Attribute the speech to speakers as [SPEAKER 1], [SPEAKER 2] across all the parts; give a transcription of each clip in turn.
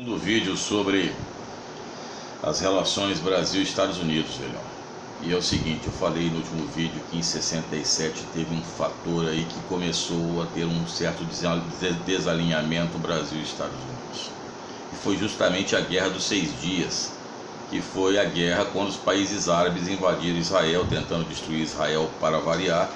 [SPEAKER 1] Do vídeo sobre as relações Brasil e Estados Unidos, velho. E é o seguinte, eu falei no último vídeo que em 67 teve um fator aí que começou a ter um certo desalinhamento Brasil e Estados Unidos. E foi justamente a Guerra dos 6 Dias, que foi a guerra quando os países árabes invadiram Israel, tentando destruir Israel para variar,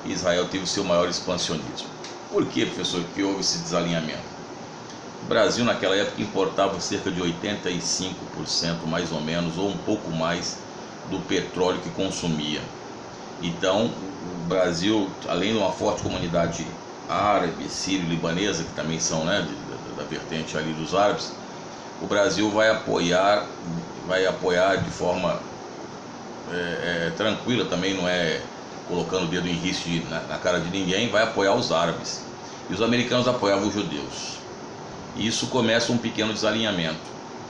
[SPEAKER 1] e Israel teve o seu maior expansionismo. Por que, professor, que houve esse desalinhamento? O Brasil naquela época importava cerca de 85% mais ou menos, ou um pouco mais, do petróleo que consumia. Então o Brasil, além de uma forte comunidade árabe, sírio-libanesa, que também são, né, da vertente ali dos árabes, o Brasil vai apoiar de forma tranquila, também não é colocando o dedo em risco na cara de ninguém, vai apoiar os árabes. E os americanos apoiavam os judeus. E isso começa um pequeno desalinhamento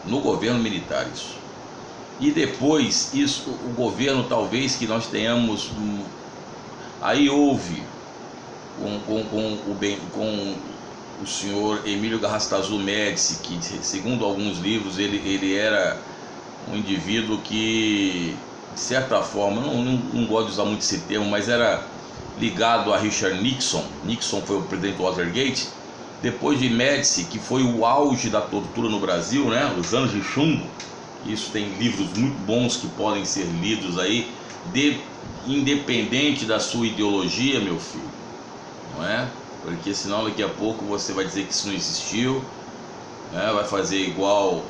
[SPEAKER 1] no governo militar, isso. E depois isso, o governo, talvez que nós tenhamos, aí houve com o senhor Emílio Garrastazu Médici, que segundo alguns livros ele era um indivíduo que, de certa forma, não gosto de usar muito esse termo, mas era ligado a Richard Nixon. Nixon foi o presidente do Watergate. Depois de Médici, que foi o auge da tortura no Brasil, né? Os anos de chumbo. Isso tem livros muito bons que podem ser lidos aí, independente da sua ideologia, meu filho, não é? Porque senão daqui a pouco você vai dizer que isso não existiu, né? Vai fazer igual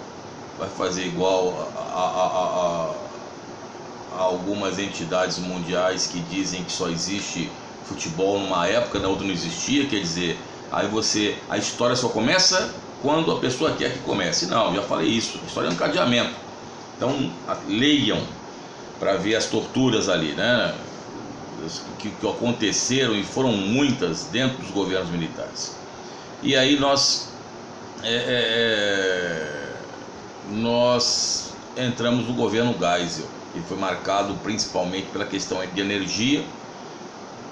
[SPEAKER 1] a algumas entidades mundiais que dizem que só existe futebol numa época, na outra não existia, quer dizer, aí a história só começa quando a pessoa quer que comece. Não, já falei isso, a história é um cadeamento. Então leiam para ver as torturas ali, né, que aconteceram, e foram muitas dentro dos governos militares. E aí nós entramos no governo Geisel, que foi marcado principalmente pela questão de energia,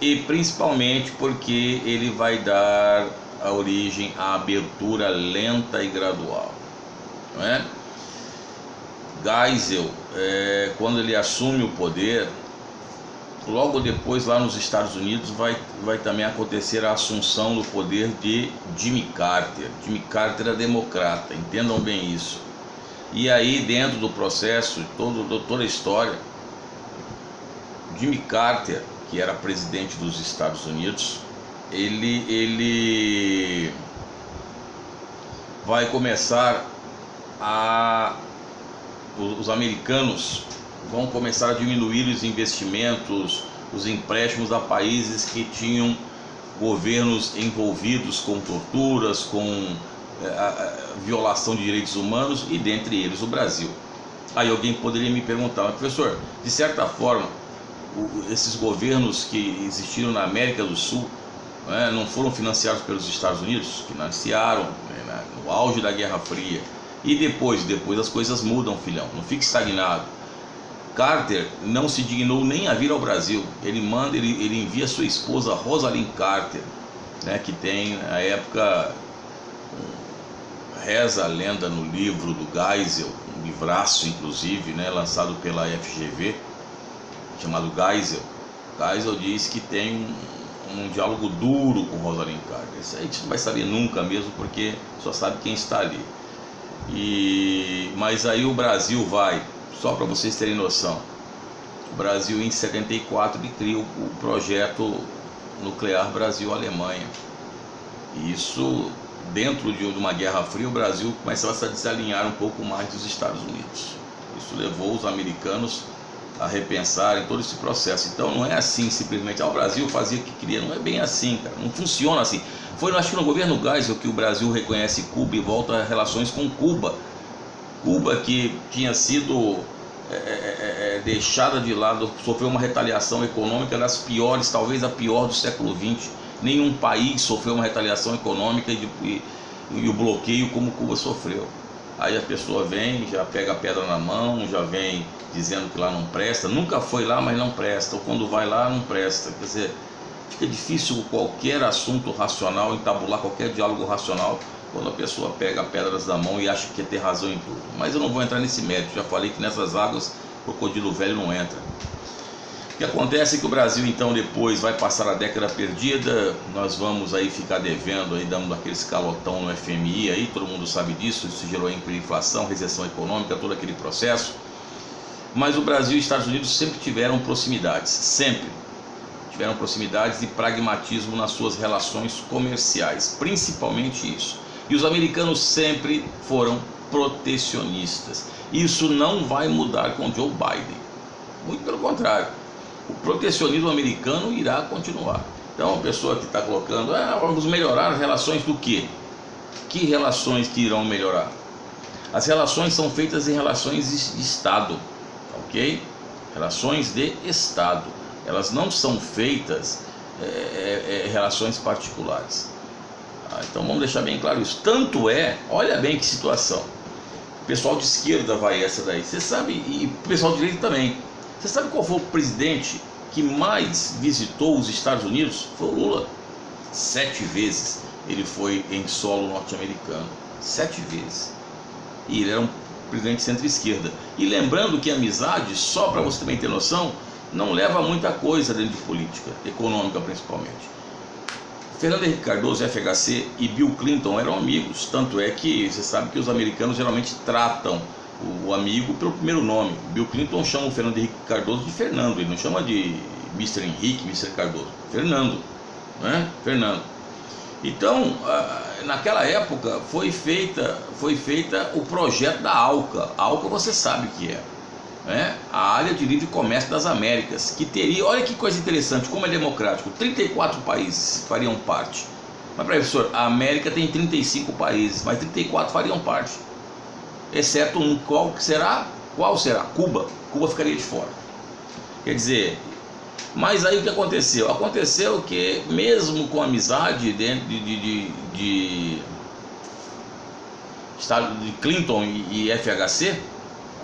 [SPEAKER 1] e principalmente porque ele vai dar a origem à abertura lenta e gradual, não é? Geisel, quando ele assume o poder, logo depois lá nos Estados Unidos vai também acontecer a assunção do poder de Jimmy Carter. Jimmy Carter era democrata, entendam bem isso. E aí dentro do processo, toda a história, Jimmy Carter, que era presidente dos Estados Unidos, ele vai começar os americanos vão começar a diminuir os investimentos, os empréstimos a países que tinham governos envolvidos com torturas, com violação de direitos humanos, e dentre eles o Brasil. Aí alguém poderia me perguntar, mas professor, de certa forma, esses governos que existiram na América do Sul, não foram financiados pelos Estados Unidos? Financiaram, né, no auge da Guerra Fria. E depois as coisas mudam, filhão, não fique estagnado. Carter não se dignou nem a vir ao Brasil. Ele envia sua esposa Rosalind Carter, né, que tem, na época, reza a lenda no livro do Geisel, um livraço inclusive, né, lançado pela FGV, chamado Geisel. Geisel diz que tem um diálogo duro com Rosalind Carter. Isso aí a gente não vai saber nunca mesmo, porque só sabe quem está ali. Mas aí o Brasil vai, só para vocês terem noção, o Brasil em 74 ele cria o projeto nuclear Brasil-Alemanha. E isso, dentro de uma Guerra Fria, o Brasil começava a se desalinhar um pouco mais dos Estados Unidos. Isso levou os americanos a repensarem todo esse processo. Então não é assim simplesmente, o Brasil fazia o que queria, não é bem assim, cara, não funciona assim. Foi, acho que no governo Geisel, que o Brasil reconhece Cuba e volta a relações com Cuba. Cuba, que tinha sido deixada de lado, sofreu uma retaliação econômica das piores, talvez a pior do século XX. Nenhum país sofreu uma retaliação econômica e o bloqueio como Cuba sofreu. Aí a pessoa vem, já pega a pedra na mão, já vem dizendo que lá não presta, nunca foi lá, mas não presta, ou quando vai lá não presta. Quer dizer, fica difícil qualquer assunto racional, entabular qualquer diálogo racional quando a pessoa pega pedras da mão e acha que quer ter razão em tudo. Mas eu não vou entrar nesse mérito, já falei que nessas águas crocodilo velho não entra. O que acontece é que o Brasil então depois vai passar a década perdida, nós vamos aí ficar devendo, aí dando aqueles calotão no FMI, aí todo mundo sabe disso, isso gerou inflação, recessão econômica, todo aquele processo. Mas o Brasil e os Estados Unidos sempre tiveram proximidades, sempre tiveram proximidades e pragmatismo nas suas relações comerciais, principalmente isso. E os americanos sempre foram protecionistas. Isso não vai mudar com Joe Biden, muito pelo contrário. O protecionismo americano irá continuar. Então a pessoa que está colocando, vamos melhorar as relações do quê? Que relações que irão melhorar? As relações são feitas em relações de Estado, ok? Relações de Estado. Elas não são feitas relações particulares. Então vamos deixar bem claro isso. Tanto é, olha bem que situação. O pessoal de esquerda vai essa daí, você sabe, e o pessoal de direita também. Você sabe qual foi o presidente que mais visitou os Estados Unidos? Foi o Lula. 7 vezes ele foi em solo norte-americano. 7 vezes. E ele era um presidente centro-esquerda. E lembrando que a amizade, só para você também ter noção, não leva a muita coisa dentro de política, econômica principalmente. Fernando Henrique Cardoso, FHC e Bill Clinton eram amigos. Tanto é que você sabe que os americanos geralmente tratam o amigo pelo primeiro nome. Bill Clinton chama o Fernando Henrique Cardoso de Fernando, ele não chama de Mr. Henrique, Mr. Cardoso, Fernando, né? Fernando. Então, naquela época foi feita o projeto da ALCA. A ALCA você sabe que é, né? A Área de Livre Comércio das Américas, que teria, olha que coisa interessante, como é democrático, 34 países fariam parte. Mas professor, a América tem 35 países, mas 34 fariam parte. Exceto um, qual será? Cuba. Cuba ficaria de fora. Quer dizer, mas aí o que aconteceu? Aconteceu que mesmo com amizade dentro de Clinton e FHC,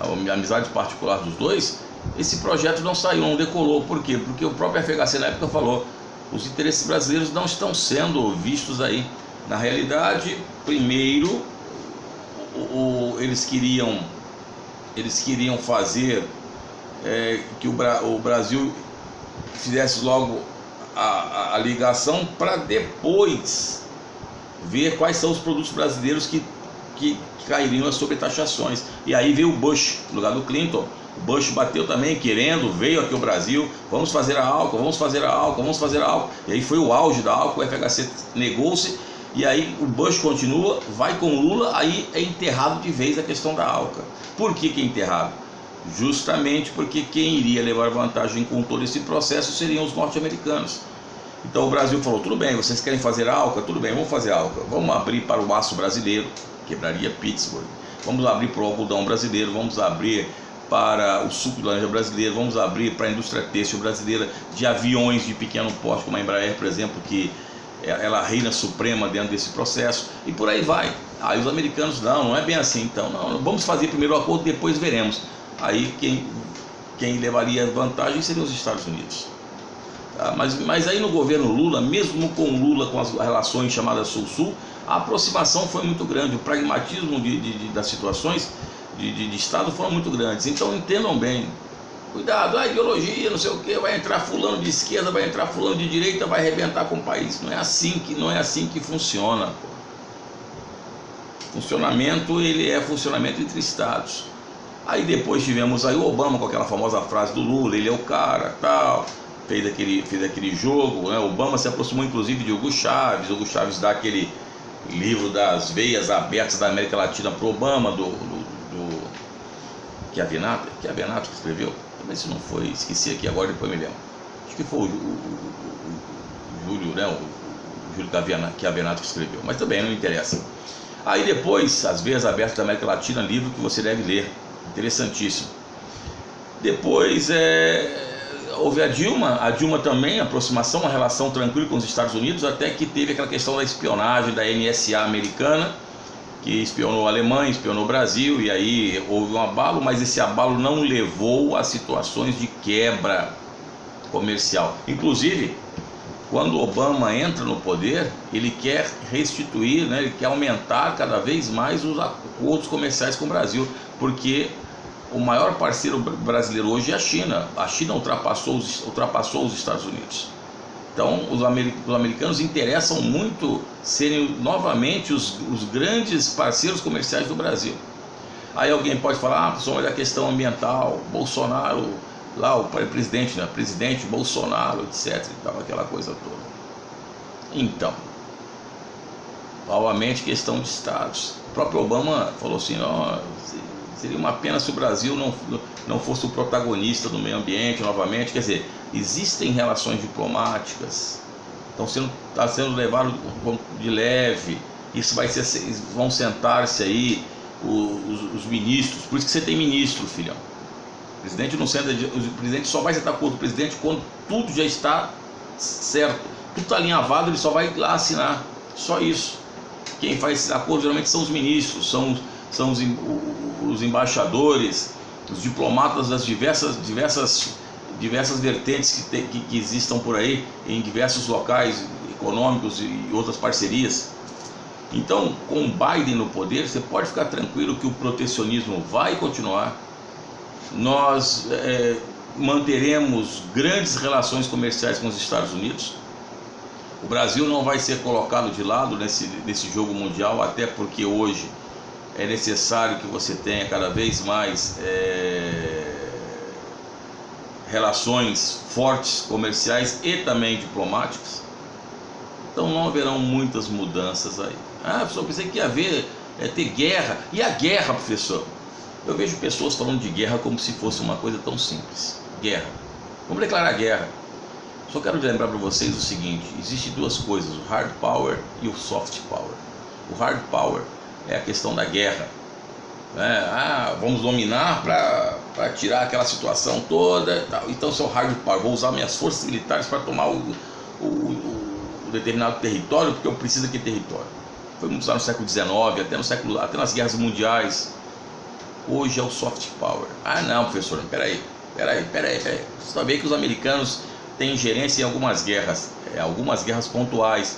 [SPEAKER 1] a amizade particular dos dois, esse projeto não saiu, não decolou. Por quê? Porque o próprio FHC na época falou: os interesses brasileiros não estão sendo vistos aí. Na realidade, primeiro eles queriam fazer que o Brasil fizesse logo a ligação para depois ver quais são os produtos brasileiros que cairiam as sobretaxações. E aí veio o Bush no lugar do Clinton. O Bush bateu também, veio aqui ao Brasil, vamos fazer a ALCA, vamos fazer a ALCA, vamos fazer a ALCA. E aí foi o auge da ALCA, o FHC negou-se. E aí o Bush continua, vai com o Lula, aí é enterrado de vez a questão da ALCA. Por que é enterrado? Justamente porque quem iria levar vantagem com todo esse processo seriam os norte-americanos. Então o Brasil falou: tudo bem, vocês querem fazer a ALCA? Tudo bem, vamos fazer a ALCA. Vamos abrir para o aço brasileiro, quebraria Pittsburgh. Vamos abrir para o algodão brasileiro, vamos abrir para o suco de laranja brasileiro, vamos abrir para a indústria têxtil brasileira, de aviões de pequeno porte, como a Embraer, por exemplo, que ela reina suprema dentro desse processo, e por aí vai. Aí os americanos, não é bem assim, então não, vamos fazer primeiro o acordo, depois veremos. Aí quem levaria vantagem seriam os Estados Unidos. Tá? Mas aí no governo Lula, mesmo com o Lula, com as relações chamadas Sul-Sul, a aproximação foi muito grande, o pragmatismo das situações de Estado foram muito grandes. Então entendam bem, cuidado, a ideologia, não sei o que, vai entrar fulano de esquerda, vai entrar fulano de direita, vai arrebentar com o país. Não é assim que funciona. Funcionamento, ele é funcionamento entre estados. Aí depois tivemos aí o Obama com aquela famosa frase do Lula: ele é o cara, tal, fez aquele jogo, né? O Obama se aproximou inclusive de Hugo Chávez dá aquele livro das veias abertas da América Latina para o Obama, que é Benato que escreveu. Também se não foi, esqueci aqui agora, depois me lembro. Acho que foi o Júlio, né? O Júlio Chiavenato que escreveu, mas também não interessa. Aí depois, As Veias Abertas da América Latina, livro que você deve ler, interessantíssimo. Depois houve a Dilma também, aproximação, uma relação tranquila com os Estados Unidos, até que teve aquela questão da espionagem da NSA americana, que espionou a Alemanha, espionou o Brasil, e aí houve um abalo, mas esse abalo não levou a situações de quebra comercial. Inclusive, quando Obama entra no poder, ele quer restituir, né, ele quer aumentar cada vez mais os acordos comerciais com o Brasil, porque o maior parceiro brasileiro hoje é a China. A China ultrapassou os Estados Unidos. Então, os americanos interessam muito serem novamente os grandes parceiros comerciais do Brasil. Aí alguém pode falar, olha a questão ambiental, Bolsonaro, lá o presidente, né? Presidente Bolsonaro, etc. E tal, aquela coisa toda. Então, novamente, questão de estados. O próprio Obama falou assim, seria uma pena se o Brasil não fosse o protagonista do meio ambiente novamente. Quer dizer, existem relações diplomáticas, está sendo levado de leve. Isso vão sentar-se aí os ministros. Por isso que você tem ministro, filhão. O presidente não senta, o presidente só vai sentar com outro presidente quando tudo já está certo, tudo está alinhavado, ele só vai lá assinar. Só isso. Quem faz esse acordo geralmente são os ministros, são os embaixadores, os diplomatas das diversas vertentes que existam por aí, em diversos locais econômicos e outras parcerias. Então, com Biden no poder, você pode ficar tranquilo que o protecionismo vai continuar. Nós manteremos grandes relações comerciais com os Estados Unidos. O Brasil não vai ser colocado de lado nesse jogo mundial, até porque hoje é necessário que você tenha cada vez mais relações fortes comerciais e também diplomáticas. Então não haverão muitas mudanças aí. Professor, pensei que ia ter guerra. E a guerra, professor? Eu vejo pessoas falando de guerra como se fosse uma coisa tão simples. Guerra. Vamos declarar guerra. Só quero lembrar para vocês o seguinte: existem duas coisas, o hard power e o soft power. O hard power é a questão da guerra. Vamos dominar para tirar aquela situação toda. Então, isso é o hard power. Vou usar minhas forças militares para tomar o determinado território, porque eu preciso daquele território. Foi muito usado no século XIX, até nas guerras mundiais. Hoje é o soft power. Não, professor, peraí. Você está vendo que os americanos têm ingerência em algumas guerras pontuais,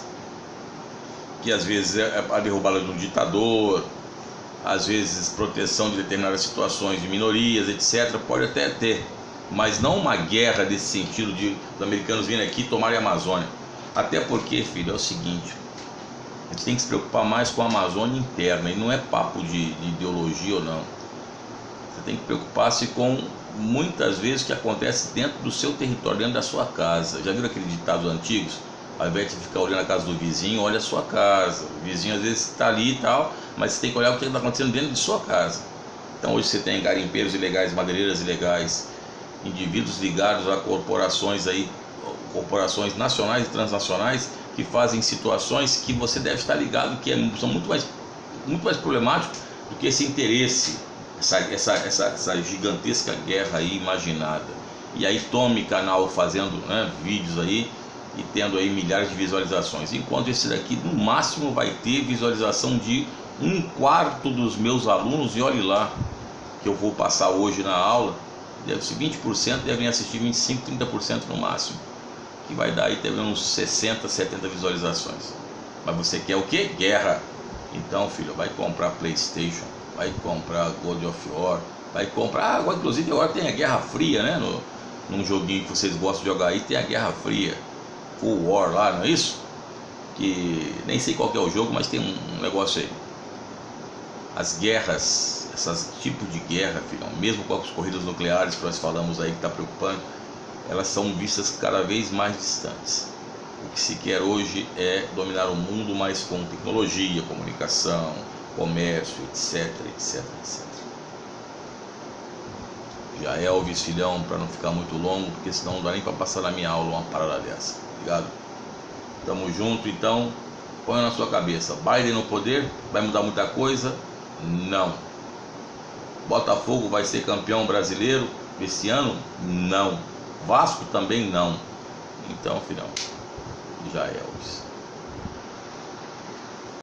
[SPEAKER 1] que às vezes é a derrubada de um ditador, às vezes proteção de determinadas situações de minorias, etc. Pode até ter, mas não uma guerra desse sentido de os americanos virem aqui e tomarem a Amazônia. Até porque, filho, é o seguinte: a gente tem que se preocupar mais com a Amazônia interna, e não é papo de ideologia ou não. Você tem que preocupar-se com, muitas vezes, o que acontece dentro do seu território, dentro da sua casa. Já viram aqueles ditados antigos? Ao invés de ficar olhando a casa do vizinho, olha a sua casa. O vizinho às vezes está ali e tal, mas você tem que olhar o que está acontecendo dentro de sua casa. Então hoje você tem garimpeiros ilegais, madeireiras ilegais, indivíduos ligados a corporações nacionais e transnacionais, que fazem situações que você deve estar ligado, que são muito mais problemáticos do que esse interesse, essa gigantesca guerra aí imaginada. E aí tome canal fazendo vídeos aí e tendo aí milhares de visualizações, enquanto esse daqui no máximo vai ter visualização de 1/4 dos meus alunos. E olhe lá, que eu vou passar hoje na aula, deve ser 20%, devem assistir 25%, 30% no máximo, que vai dar aí também uns 60, 70 visualizações. Mas você quer o que? Guerra. Então, filho, vai comprar PlayStation, vai comprar God of War, vai comprar, agora inclusive agora tem a Guerra Fria, né? Num joguinho que vocês gostam de jogar aí, tem a Guerra Fria, Full War lá, não é isso? Que nem sei qual que é o jogo, mas tem um negócio aí. As guerras, esses tipos de guerra, filhão, mesmo com as corridas nucleares que nós falamos aí que está preocupando, elas são vistas cada vez mais distantes. O que se quer hoje é dominar o mundo, mais com tecnologia, comunicação, comércio, etc, etc, etc. Já Elvis, filhão, para não ficar muito longo, porque senão não dá nem para passar na minha aula uma parada dessa, ligado? Tamo junto, então, põe na sua cabeça: Biden no poder, vai mudar muita coisa? Não. Botafogo vai ser campeão brasileiro esse ano? Não. Vasco também não. Então, filhão, já Elvis.